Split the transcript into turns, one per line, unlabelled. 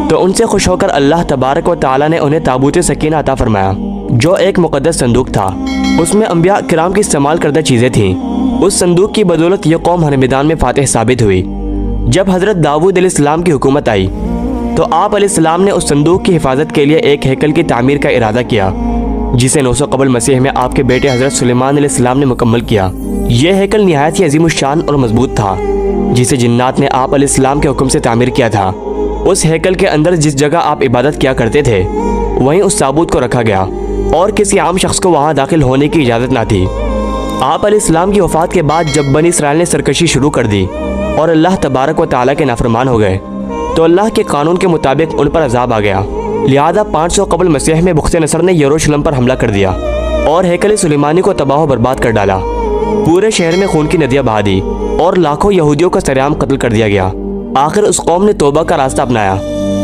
تو ان سے خوش ہو کر اللہ تبارک و تعالی نے انہیں تابوت سکینہ عطا فرمایا، جو ایک مقدس صندوق تھا۔ اس میں انبیاء کرام کی استعمال کردہ چیزیں تھیں۔ اس صندوق کی بدولت یہ قوم ہر میدان میں فاتح ثابت ہوئی۔ جب حضرت داؤد علیہ السلام کی حکومت آئی تو آپ علیہ السلام نے اس صندوق کی حفاظت کے لیے ایک ہیکل کی تعمیر کا ارادہ کیا، جسے 900 قبل مسیح میں آپ کے بیٹے حضرت سلیمان علیہ السلام نے مکمل کیا۔ یہ ہیکل نہایت ہی عظیم الشان اور مضبوط تھا، جسے جنات نے آپ علیہ السلام کے حکم سے تعمیر کیا تھا۔ اس ہیکل کے اندر جس جگہ آپ عبادت کیا کرتے تھے وہیں اس تابوت کو رکھا گیا، اور کسی عام شخص کو وہاں داخل ہونے کی اجازت نہ تھی۔ آپ علیہ السلام کی وفات کے بعد جب بنی اسرائیل نے سرکشی شروع کر دی اور اللہ تبارک و تعالیٰ کے نافرمان ہو گئے تو اللہ کے قانون کے مطابق ان پر عذاب آ گیا۔ لہذا 500 قبل مسیح میں بخت نصر نے یروشلم پر حملہ کر دیا اور ہیکل سلیمانی کو تباہ و برباد کر ڈالا۔ پورے شہر میں خون کی ندیاں بہا دی اور لاکھوں یہودیوں کا سرعام قتل کر دیا گیا۔ آخر اس قوم نے توبہ کا راستہ اپنایا